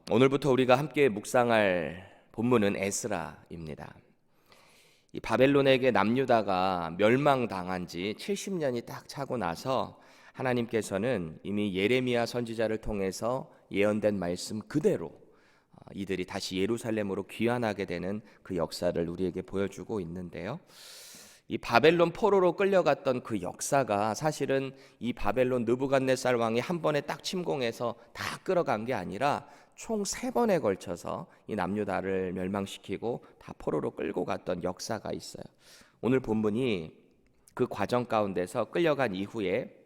오늘부터 우리가 함께 묵상할 본문은 에스라입니다. 이 바벨론에게 남유다가 멸망당한 지 70년이 딱 차고 나서 하나님께서는 이미 예레미야 선지자를 통해서 예언된 말씀 그대로 이들이 다시 예루살렘으로 귀환하게 되는 그 역사를 우리에게 보여주고 있는데요. 이 바벨론 포로로 끌려갔던 그 역사가 사실은 이 바벨론 느부갓네살 왕이 한 번에 딱 침공해서 다 끌어간 게 아니라 총 3번에 걸쳐서 이 남유다를 멸망시키고 다 포로로 끌고 갔던 역사가 있어요. 오늘 본문이 그 과정 가운데서 끌려간 이후에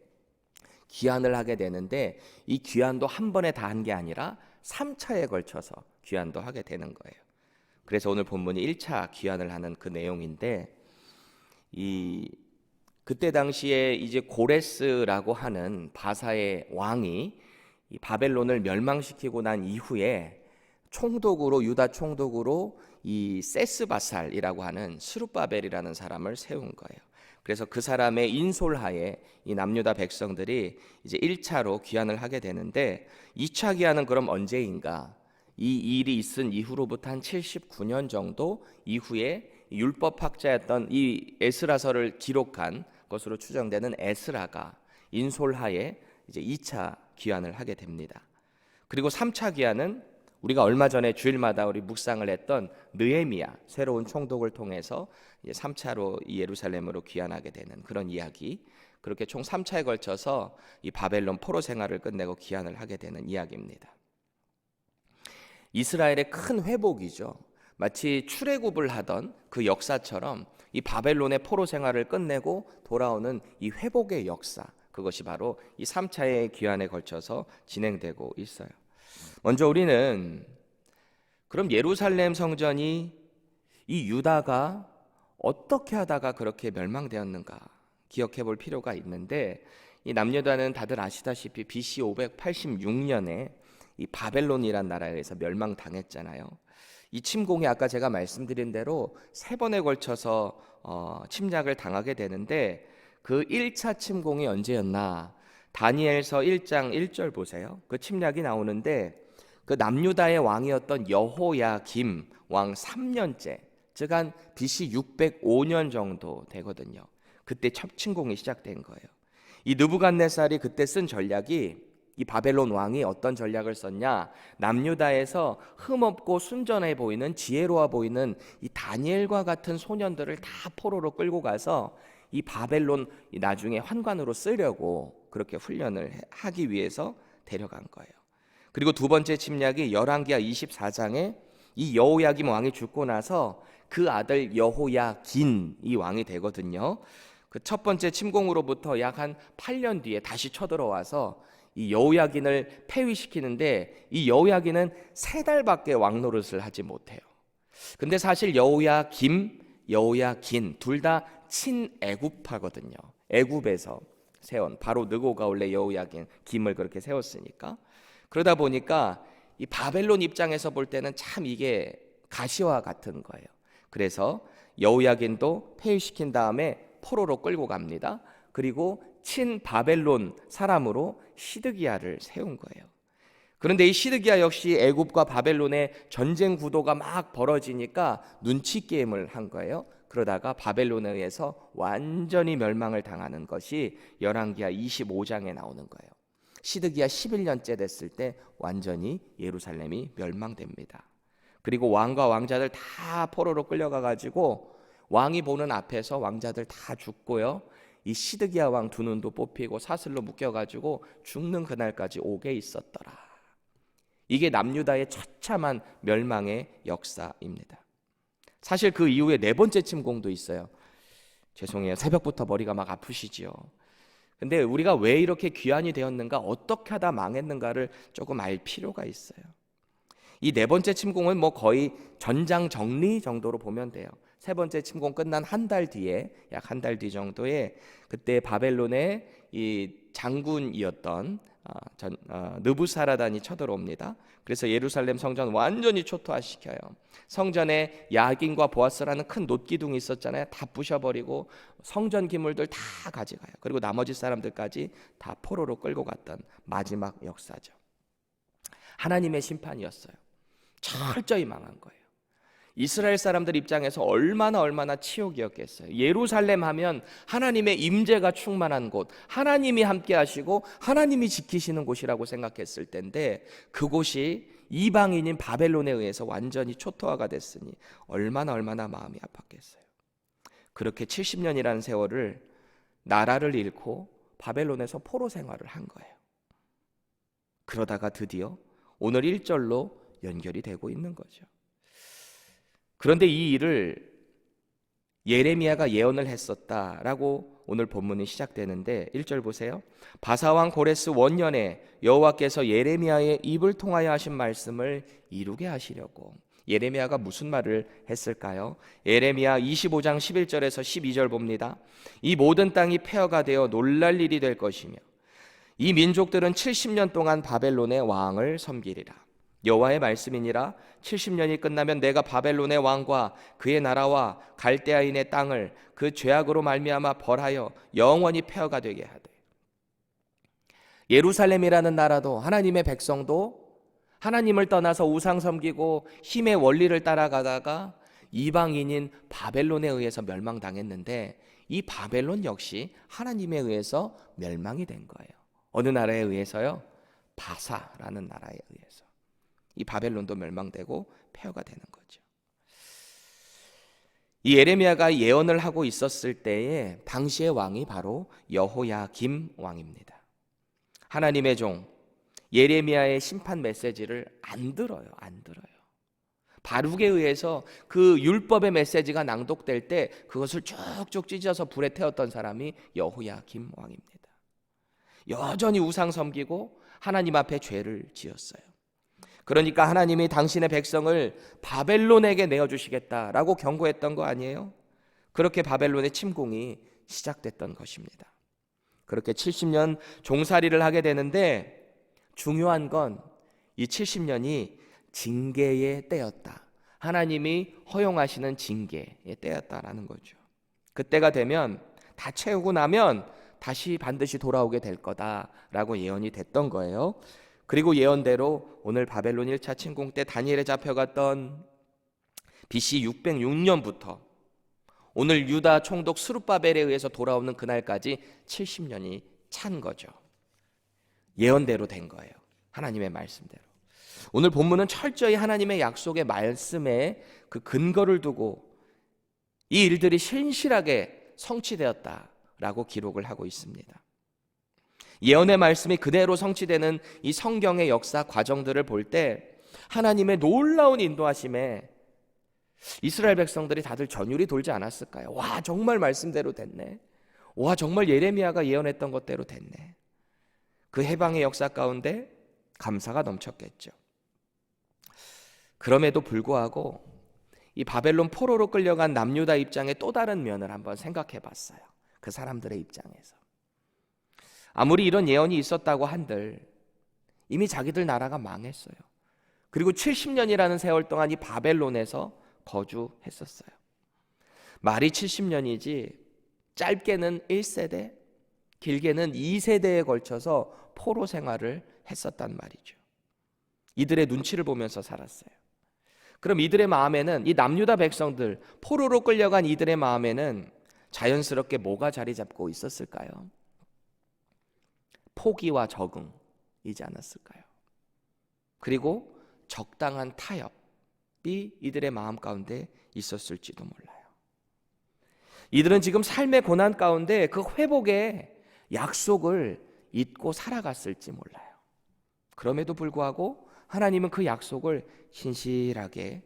귀환을 하게 되는데, 이 귀환도 한 번에 다 한 게 아니라 3차에 걸쳐서 귀환도 하게 되는 거예요. 그래서 오늘 본문이 1차 귀환을 하는 그 내용인데, 그때 당시에 이제 고레스라고 하는 바사의 왕이 이 바벨론을 멸망시키고 난 이후에 총독으로, 유다 총독으로 이 세스바살이라고 하는 스룹바벨이라는 사람을 세운 거예요. 그래서 그 사람의 인솔하에 이 남유다 백성들이 이제 1차로 귀환을 하게 되는데, 2차 귀환은 그럼 언제인가? 이 일이 있은 이후로부터 한 79년 정도 이후에 율법학자였던 이 에스라서를 기록한 것으로 추정되는 에스라가 인솔하에 이제 2차 귀환을 하게 됩니다. 그리고 3차 귀환은 우리가 얼마 전에 주일마다 우리 묵상을 했던 느헤미야 새로운 총독을 통해서 이제 3차로 예루살렘으로 귀환하게 되는 그런 이야기, 그렇게 총 3차에 걸쳐서 이 바벨론 포로 생활을 끝내고 귀환을 하게 되는 이야기입니다. 이스라엘의 큰 회복이죠. 마치 출애굽을 하던 그 역사처럼 이 바벨론의 포로 생활을 끝내고 돌아오는 이 회복의 역사, 그것이 바로 이 3차의 귀환에 걸쳐서 진행되고 있어요. 먼저 우리는 그럼 예루살렘 성전이 이 유다가 어떻게 하다가 그렇게 멸망되었는가 기억해 볼 필요가 있는데, 이 남유다는 다들 아시다시피 BC 586년에 이 바벨론이란 나라에 의해서 멸망당했잖아요. 이 침공이 아까 제가 말씀드린 대로 3번에 걸쳐서 침략을 당하게 되는데, 그 1차 침공이 언제였나? 다니엘서 1장 1절 보세요. 그 침략이 나오는데, 그 남유다의 왕이었던 여호야김 왕 3년째, 즉 한 BC 605년 정도 되거든요. 그때 첫 침공이 시작된 거예요. 이 느부갓네살이 그때 쓴 전략이, 이 바벨론 왕이 어떤 전략을 썼냐? 남유다에서 흠없고 순전해 보이는, 지혜로워 보이는 이 다니엘과 같은 소년들을 다 포로로 끌고 가서 이 바벨론 나중에 환관으로 쓰려고 그렇게 훈련을 하기 위해서 데려간 거예요. 그리고 두 번째 침략이 열왕기하 24장에 이 여호야김 왕이 죽고 나서 그 아들 여호야긴 이 왕이 되거든요. 그 첫 번째 침공으로부터 약 한 8년 뒤에 다시 쳐들어와서 이 여호야긴을 폐위시키는데, 이 여호야긴은 3달밖에 왕 노릇을 하지 못해요. 근데 사실 여호야김, 여호야긴 둘 다 친애굽파거든요. 애굽에서 세운, 바로 느고가 원래 여호야긴 김을 그렇게 세웠으니까. 그러다 보니까 이 바벨론 입장에서 볼 때는 참 이게 가시와 같은 거예요. 그래서 여호야긴도 폐위시킨 다음에 포로로 끌고 갑니다. 그리고 친 바벨론 사람으로 시드기야를 세운 거예요. 그런데 이 시드기야 역시 애굽과 바벨론의 전쟁 구도가 막 벌어지니까 눈치 게임을 한 거예요. 그러다가 바벨론에 의해서 완전히 멸망을 당하는 것이 열왕기하 25장에 나오는 거예요. 시드기야 11년째 됐을 때 완전히 예루살렘이 멸망됩니다. 그리고 왕과 왕자들 다 포로로 끌려가 가지고 왕이 보는 앞에서 왕자들 다 죽고요, 이 시드기야 왕 2눈도 뽑히고 사슬로 묶여가지고 죽는 그날까지 오게 있었더라. 이게 남유다의 처참한 멸망의 역사입니다. 사실 그 이후에 4번째 침공도 있어요. 죄송해요, 새벽부터 머리가 막 아프시지요. 근데 우리가 왜 이렇게 귀환이 되었는가, 어떻게 하다 망했는가를 조금 알 필요가 있어요. 이 4번째 침공은 뭐 거의 전장 정리 정도로 보면 돼요. 3번째 침공 끝난 한 달 뒤에, 약 한 달 뒤 정도에 그때 바벨론의 이 장군이었던 느부사라단이 쳐들어옵니다. 그래서 예루살렘 성전 완전히 초토화시켜요. 성전에 야긴과 보아스라는 큰 놋기둥이 있었잖아요. 다 부셔버리고 성전 기물들 다 가져가요. 그리고 나머지 사람들까지 다 포로로 끌고 갔던 마지막 역사죠. 하나님의 심판이었어요. 철저히 망한 거예요. 이스라엘 사람들 입장에서 얼마나 치욕이었겠어요. 예루살렘 하면 하나님의 임재가 충만한 곳, 하나님이 함께 하시고 하나님이 지키시는 곳이라고 생각했을 텐데 그곳이 이방인인 바벨론에 의해서 완전히 초토화가 됐으니 얼마나 마음이 아팠겠어요. 그렇게 70년이라는 세월을 나라를 잃고 바벨론에서 포로 생활을 한 거예요. 그러다가 드디어 오늘 1절로 연결이 되고 있는 거죠. 그런데 이 일을 예레미야가 예언을 했었다라고 오늘 본문이 시작되는데 1절 보세요. 바사왕 고레스 원년에 여호와께서 예레미야의 입을 통하여 하신 말씀을 이루게 하시려고. 예레미야가 무슨 말을 했을까요? 예레미야 25장 11절에서 12절 봅니다. 이 모든 땅이 폐허가 되어 놀랄 일이 될 것이며 이 민족들은 70년 동안 바벨론의 왕을 섬기리라. 여호와의 말씀이니라. 70년이 끝나면 내가 바벨론의 왕과 그의 나라와 갈대아인의 땅을 그 죄악으로 말미암아 벌하여 영원히 폐허가 되게 하되. 예루살렘이라는 나라도 하나님의 백성도 하나님을 떠나서 우상 섬기고 힘의 원리를 따라가다가 이방인인 바벨론에 의해서 멸망당했는데 이 바벨론 역시 하나님에 의해서 멸망이 된 거예요. 어느 나라에 의해서요? 바사라는 나라에 의해서. 이 바벨론도 멸망되고 폐허가 되는 거죠. 이 예레미야가 예언을 하고 있었을 때에 당시의 왕이 바로 여호야김 왕입니다. 하나님의 종 예레미야의 심판 메시지를 안 들어요. 바룩에 의해서 그 율법의 메시지가 낭독될 때 그것을 쭉쭉 찢어서 불에 태웠던 사람이 여호야김 왕입니다. 여전히 우상 섬기고 하나님 앞에 죄를 지었어요. 그러니까 하나님이 당신의 백성을 바벨론에게 내어주시겠다라고 경고했던 거 아니에요? 그렇게 바벨론의 침공이 시작됐던 것입니다. 그렇게 70년 종살이를 하게 되는데 중요한 건 이 70년이 징계의 때였다. 하나님이 허용하시는 징계의 때였다라는 거죠. 그때가 되면 다 채우고 나면 다시 반드시 돌아오게 될 거다라고 예언이 됐던 거예요. 그리고 예언대로 오늘 바벨론 1차 침공 때 다니엘에 잡혀갔던 BC 606년부터 오늘 유다 총독 스룹바벨에 의해서 돌아오는 그날까지 70년이 찬 거죠. 예언대로 된 거예요. 하나님의 말씀대로. 오늘 본문은 철저히 하나님의 약속의 말씀에 그 근거를 두고 이 일들이 신실하게 성취되었다라고 기록을 하고 있습니다. 예언의 말씀이 그대로 성취되는 이 성경의 역사 과정들을 볼 때 하나님의 놀라운 인도하심에 이스라엘 백성들이 다들 전율이 돌지 않았을까요? 와, 정말 말씀대로 됐네. 와, 정말 예레미야가 예언했던 것대로 됐네. 그 해방의 역사 가운데 감사가 넘쳤겠죠. 그럼에도 불구하고 이 바벨론 포로로 끌려간 남유다 입장의 또 다른 면을 한번 생각해 봤어요. 그 사람들의 입장에서. 아무리 이런 예언이 있었다고 한들 이미 자기들 나라가 망했어요. 그리고 70년이라는 세월 동안 이 바벨론에서 거주했었어요. 말이 70년이지 짧게는 1세대, 길게는 2세대에 걸쳐서 포로 생활을 했었단 말이죠. 이들의 눈치를 보면서 살았어요. 그럼 이들의 마음에는, 이 남유다 백성들, 포로로 끌려간 이들의 마음에는 자연스럽게 뭐가 자리 잡고 있었을까요? 포기와 적응이지 않았을까요? 그리고 적당한 타협이 이들의 마음 가운데 있었을지도 몰라요. 이들은 지금 삶의 고난 가운데 그 회복의 약속을 잊고 살아갔을지 몰라요. 그럼에도 불구하고 하나님은 그 약속을 신실하게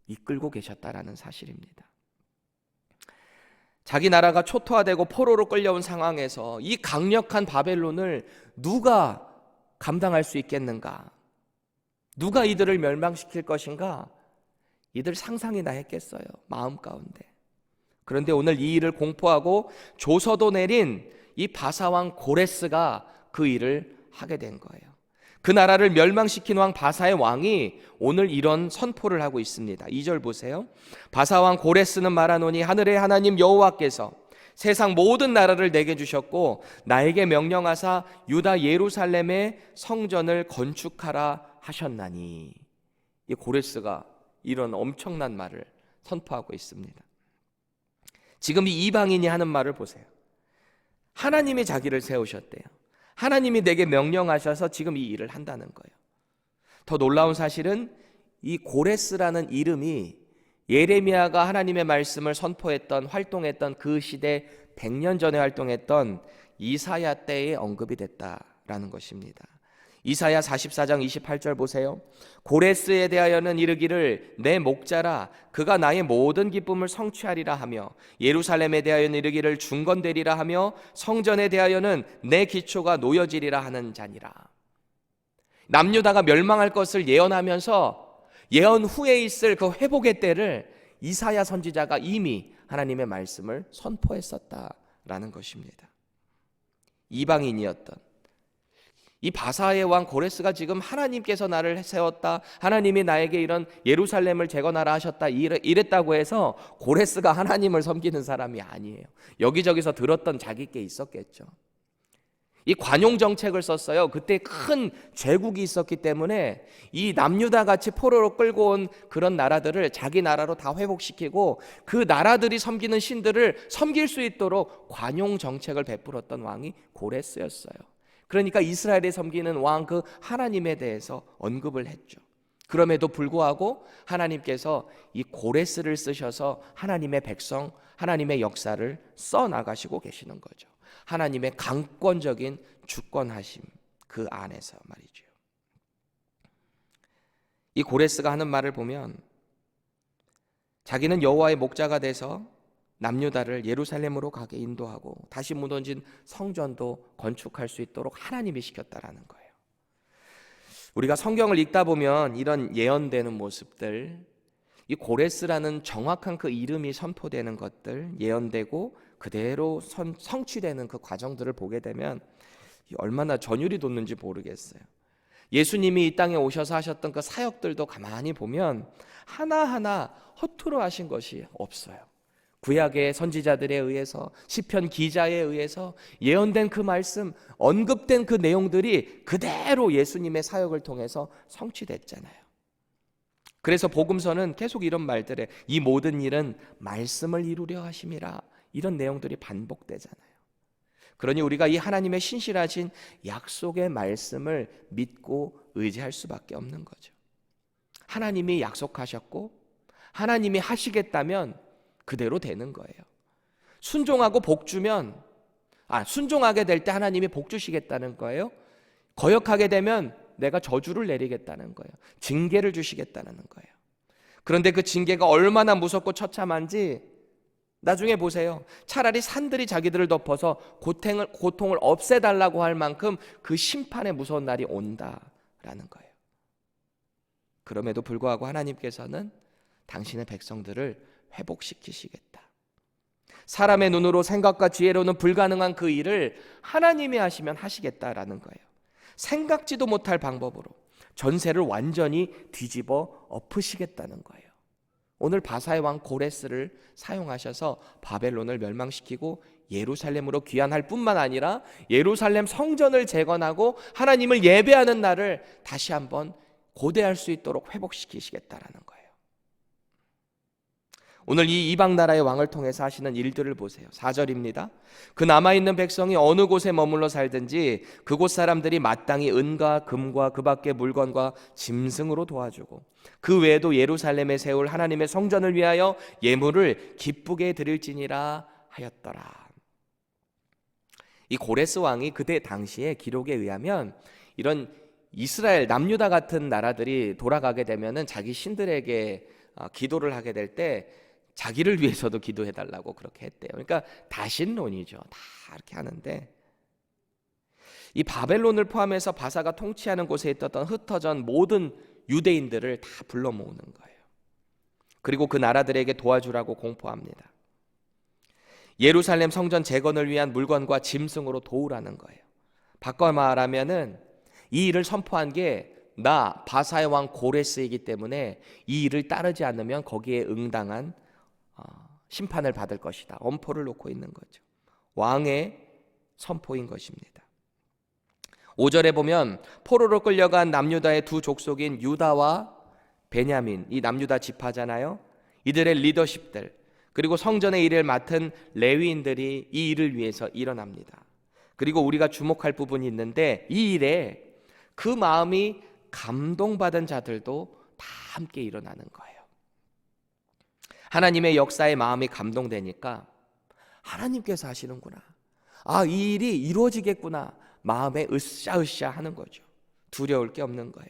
이끌고 계셨다라는 사실입니다. 자기 나라가 초토화되고 포로로 끌려온 상황에서 이 강력한 바벨론을 누가 감당할 수 있겠는가? 누가 이들을 멸망시킬 것인가? 이들 상상이나 했겠어요, 마음 가운데. 그런데 오늘 이 일을 공포하고 조서도 내린 이 바사왕 고레스가 그 일을 하게 된 거예요. 그 나라를 멸망시킨 왕 바사의 왕이 오늘 이런 선포를 하고 있습니다. 2절 보세요. 바사왕 고레스는 말하노니 하늘의 하나님 여호와께서 세상 모든 나라를 내게 주셨고 나에게 명령하사 유다 예루살렘의 성전을 건축하라 하셨나니. 이 고레스가 이런 엄청난 말을 선포하고 있습니다. 지금 이 이방인이 하는 말을 보세요. 하나님이 자기를 세우셨대요. 하나님이 내게 명령하셔서 지금 이 일을 한다는 거예요. 더 놀라운 사실은 이 고레스라는 이름이 예레미야가 하나님의 말씀을 선포했던, 활동했던 그 시대 100년 전에 활동했던 이사야 때에 언급이 됐다라는 것입니다. 이사야 44장 28절 보세요. 고레스에 대하여는 이르기를 내 목자라, 그가 나의 모든 기쁨을 성취하리라 하며, 예루살렘에 대하여는 이르기를 중건되리라 하며, 성전에 대하여는 내 기초가 놓여지리라 하는 자니라. 남유다가 멸망할 것을 예언하면서 예언 후에 있을 그 회복의 때를 이사야 선지자가 이미 하나님의 말씀을 선포했었다라는 것입니다. 이방인이었던 이 바사의 왕 고레스가 지금 하나님께서 나를 세웠다, 하나님이 나에게 이런 예루살렘을 재건하라 하셨다, 이랬다고 해서 고레스가 하나님을 섬기는 사람이 아니에요. 여기저기서 들었던 자기께 있었겠죠. 이 관용 정책을 썼어요. 그때 큰 제국이 있었기 때문에 이 남유다 같이 포로로 끌고 온 그런 나라들을 자기 나라로 다 회복시키고 그 나라들이 섬기는 신들을 섬길 수 있도록 관용 정책을 베풀었던 왕이 고레스였어요. 그러니까 이스라엘에 섬기는 왕 그 하나님에 대해서 언급을 했죠. 그럼에도 불구하고 하나님께서 이 고레스를 쓰셔서 하나님의 백성, 하나님의 역사를 써나가시고 계시는 거죠. 하나님의 강권적인 주권하심 그 안에서 말이죠. 이 고레스가 하는 말을 보면 자기는 여호와의 목자가 돼서 남유다를 예루살렘으로 가게 인도하고 다시 무너진 성전도 건축할 수 있도록 하나님이 시켰다라는 거예요. 우리가 성경을 읽다 보면 이런 예언되는 모습들, 이 고레스라는 정확한 그 이름이 선포되는 것들, 예언되고 그대로 성취되는 그 과정들을 보게 되면 얼마나 전율이 돋는지 모르겠어요. 예수님이 이 땅에 오셔서 하셨던 그 사역들도 가만히 보면 하나하나 허투루 하신 것이 없어요. 구약의 선지자들에 의해서, 시편 기자에 의해서 예언된 그 말씀, 언급된 그 내용들이 그대로 예수님의 사역을 통해서 성취됐잖아요. 그래서 복음서는 계속 이런 말들에 이 모든 일은 말씀을 이루려 하심이라, 이런 내용들이 반복되잖아요. 그러니 우리가 이 하나님의 신실하신 약속의 말씀을 믿고 의지할 수밖에 없는 거죠. 하나님이 약속하셨고 하나님이 하시겠다면 그대로 되는 거예요. 순종하고 복 주면, 순종하게 될 때 하나님이 복 주시겠다는 거예요. 거역하게 되면 내가 저주를 내리겠다는 거예요. 징계를 주시겠다는 거예요. 그런데 그 징계가 얼마나 무섭고 처참한지 나중에 보세요. 차라리 산들이 자기들을 덮어서 고통을 없애달라고 할 만큼 그 심판의 무서운 날이 온다라는 거예요. 그럼에도 불구하고 하나님께서는 당신의 백성들을 회복시키시겠다. 사람의 눈으로 생각과 지혜로는 불가능한 그 일을 하나님이 하시면 하시겠다라는 거예요. 생각지도 못할 방법으로 전세를 완전히 뒤집어 엎으시겠다는 거예요. 오늘 바사의 왕 고레스를 사용하셔서 바벨론을 멸망시키고 예루살렘으로 귀환할 뿐만 아니라 예루살렘 성전을 재건하고 하나님을 예배하는 날을 다시 한번 고대할 수 있도록 회복시키시겠다라는 거예요. 오늘 이 이방 나라의 왕을 통해서 하시는 일들을 보세요. 4절입니다. 그 남아있는 백성이 어느 곳에 머물러 살든지 그곳 사람들이 마땅히 은과 금과 그 밖의 물건과 짐승으로 도와주고 그 외에도 예루살렘에 세울 하나님의 성전을 위하여 예물을 기쁘게 드릴지니라 하였더라. 이 고레스 왕이 그때 당시의 기록에 의하면 이런 이스라엘 남유다 같은 나라들이 돌아가게 되면은 자기 신들에게 기도를 하게 될 때 자기를 위해서도 기도해달라고 그렇게 했대요. 그러니까 다신론이죠. 다 이렇게 하는데 이 바벨론을 포함해서 바사가 통치하는 곳에 있었던 흩어진 모든 유대인들을 다 불러 모으는 거예요. 그리고 그 나라들에게 도와주라고 공포합니다. 예루살렘 성전 재건을 위한 물건과 짐승으로 도우라는 거예요. 바꿔 말하면은 이 일을 선포한 게 나 바사의 왕 고레스이기 때문에 이 일을 따르지 않으면 거기에 응당한 심판을 받을 것이다. 엄포를 놓고 있는 거죠. 왕의 선포인 것입니다. 5절에 보면 포로로 끌려간 남유다의 두 족속인 유다와 베냐민, 이 남유다 지파잖아요. 이들의 리더십들, 그리고 성전의 일을 맡은 레위인들이 이 일을 위해서 일어납니다. 그리고 우리가 주목할 부분이 있는데, 이 일에 그 마음이 감동받은 자들도 다 함께 일어나는 거예요. 하나님의 역사에 마음이 감동되니까 하나님께서 하시는구나, 이 일이 이루어지겠구나, 마음에 으쌰으쌰 하는 거죠. 두려울 게 없는 거예요.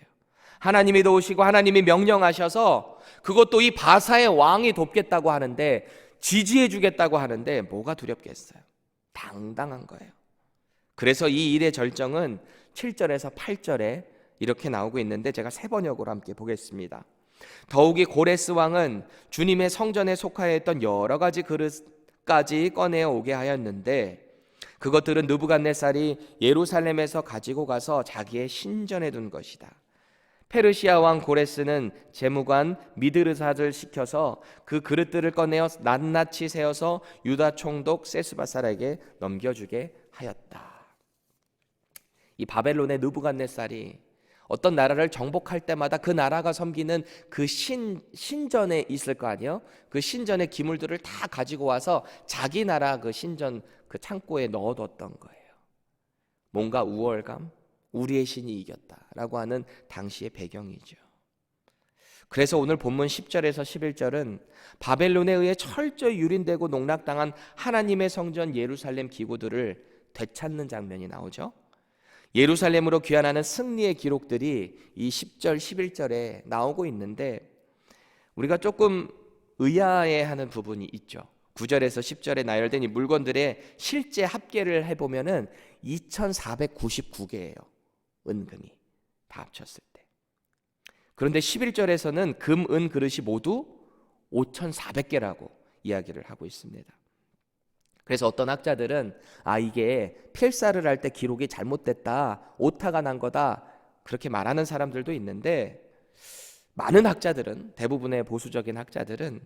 하나님이 도우시고 하나님이 명령하셔서 그것도 이 바사의 왕이 돕겠다고 하는데, 지지해 주겠다고 하는데 뭐가 두렵겠어요. 당당한 거예요. 그래서 이 일의 절정은 7절에서 8절에 이렇게 나오고 있는데, 제가 세 번역으로 함께 보겠습니다. 더욱이 고레스 왕은 주님의 성전에 속하여 있던 여러 가지 그릇까지 꺼내어 오게 하였는데, 그것들은 느부갓네살이 예루살렘에서 가지고 가서 자기의 신전에 둔 것이다. 페르시아 왕 고레스는 재무관 미드르삿을 시켜서 그 그릇들을 꺼내어 낱낱이 세어서 유다 총독 세스바살에게 넘겨주게 하였다. 이 바벨론의 느부갓네살이 어떤 나라를 정복할 때마다 그 나라가 섬기는 그 신전에 있을 거 아니에요. 그 신전의 기물들을 다 가지고 와서 자기 나라 그 신전 그 창고에 넣어뒀던 거예요. 뭔가 우월감, 우리의 신이 이겼다라고 하는 당시의 배경이죠. 그래서 오늘 본문 10절에서 11절은 바벨론에 의해 철저히 유린되고 농락당한 하나님의 성전 예루살렘 기구들을 되찾는 장면이 나오죠. 예루살렘으로 귀환하는 승리의 기록들이 이 10절, 11절에 나오고 있는데, 우리가 조금 의아해하는 부분이 있죠. 9절에서 10절에 나열된 이 물건들의 실제 합계를 해보면은 2499개예요. 은금이 다 합쳤을 때. 그런데 11절에서는 금, 은 그릇이 모두 5400개라고 이야기를 하고 있습니다. 그래서 어떤 학자들은 이게 필사를 할 때 기록이 잘못됐다, 오타가 난 거다, 그렇게 말하는 사람들도 있는데, 많은 학자들은, 대부분의 보수적인 학자들은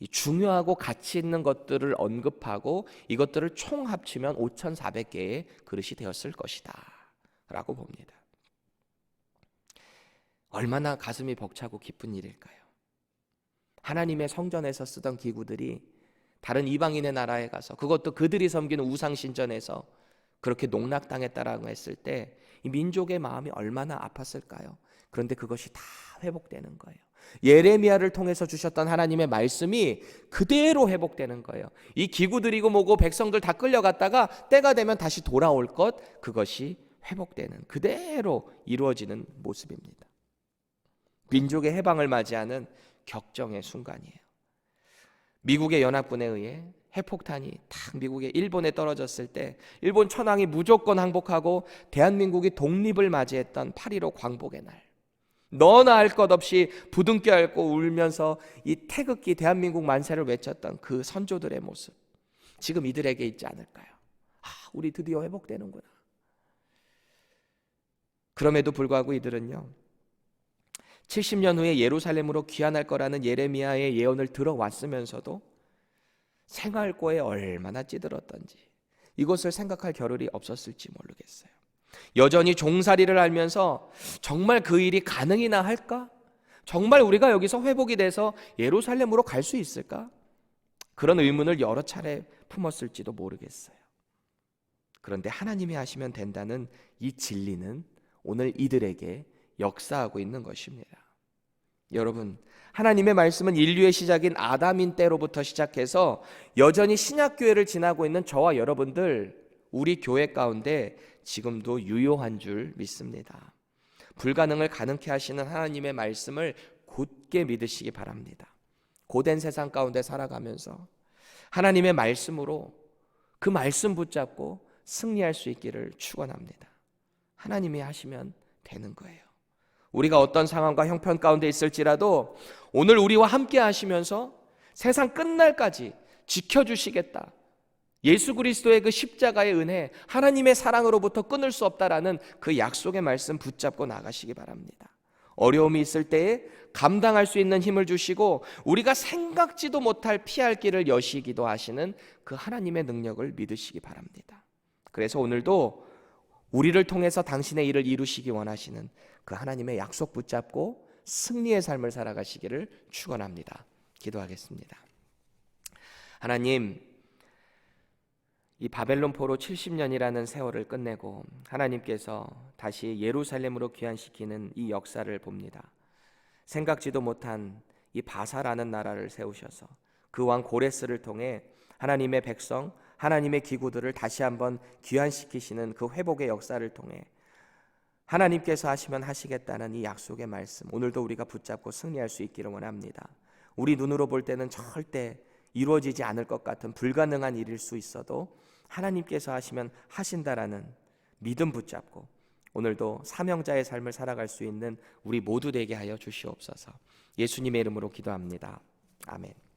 이 중요하고 가치 있는 것들을 언급하고 이것들을 총 합치면 5400개의 그릇이 되었을 것이다 라고 봅니다. 얼마나 가슴이 벅차고 기쁜 일일까요? 하나님의 성전에서 쓰던 기구들이 다른 이방인의 나라에 가서, 그것도 그들이 섬기는 우상신전에서 그렇게 농락당했다라고 했을 때 이 민족의 마음이 얼마나 아팠을까요? 그런데 그것이 다 회복되는 거예요. 예레미야를 통해서 주셨던 하나님의 말씀이 그대로 회복되는 거예요. 이 기구들이고 뭐고 백성들 다 끌려갔다가 때가 되면 다시 돌아올 것, 그것이 회복되는, 그대로 이루어지는 모습입니다. 민족의 해방을 맞이하는 격정의 순간이에요. 미국의 연합군에 의해 핵폭탄이 딱 일본에 떨어졌을 때 일본 천황이 무조건 항복하고 대한민국이 독립을 맞이했던 8.15 광복의 날, 너나 할 것 없이 부둥켜 안고 울면서 이 태극기 대한민국 만세를 외쳤던 그 선조들의 모습, 지금 이들에게 있지 않을까요? 우리 드디어 회복되는구나. 그럼에도 불구하고 이들은요, 70년 후에 예루살렘으로 귀환할 거라는 예레미야의 예언을 들어왔으면서도 생활고에 얼마나 찌들었던지 이것을 생각할 겨를이 없었을지 모르겠어요. 여전히 종살이를 알면서 정말 그 일이 가능이나 할까? 정말 우리가 여기서 회복이 돼서 예루살렘으로 갈 수 있을까? 그런 의문을 여러 차례 품었을지도 모르겠어요. 그런데 하나님이 하시면 된다는 이 진리는 오늘 이들에게 역사하고 있는 것입니다. 여러분, 하나님의 말씀은 인류의 시작인 아담인 때로부터 시작해서 여전히 신약교회를 지나고 있는 저와 여러분들, 우리 교회 가운데 지금도 유효한 줄 믿습니다. 불가능을 가능케 하시는 하나님의 말씀을 굳게 믿으시기 바랍니다. 고된 세상 가운데 살아가면서 하나님의 말씀으로 그 말씀 붙잡고 승리할 수 있기를 축원합니다. 하나님이 하시면 되는 거예요. 우리가 어떤 상황과 형편 가운데 있을지라도 오늘 우리와 함께 하시면서 세상 끝날까지 지켜주시겠다, 예수 그리스도의 그 십자가의 은혜, 하나님의 사랑으로부터 끊을 수 없다라는 그 약속의 말씀 붙잡고 나가시기 바랍니다. 어려움이 있을 때에 감당할 수 있는 힘을 주시고 우리가 생각지도 못할 피할 길을 여시기도 하시는 그 하나님의 능력을 믿으시기 바랍니다. 그래서 오늘도 우리를 통해서 당신의 일을 이루시기 원하시는 그 하나님의 약속 붙잡고 승리의 삶을 살아가시기를 축원합니다. 기도하겠습니다. 하나님, 이 바벨론 포로 70년이라는 세월을 끝내고 하나님께서 다시 예루살렘으로 귀환시키는 이 역사를 봅니다. 생각지도 못한 이 바사라는 나라를 세우셔서 그 왕 고레스를 통해 하나님의 백성, 하나님의 기구들을 다시 한번 귀환시키시는 그 회복의 역사를 통해 하나님께서 하시면 하시겠다는 이 약속의 말씀, 오늘도 우리가 붙잡고 승리할 수 있기를 원합니다. 우리 눈으로 볼 때는 절대 이루어지지 않을 것 같은 불가능한 일일 수 있어도 하나님께서 하시면 하신다라는 믿음 붙잡고 오늘도 사명자의 삶을 살아갈 수 있는 우리 모두 되게 하여 주시옵소서. 예수님의 이름으로 기도합니다. 아멘.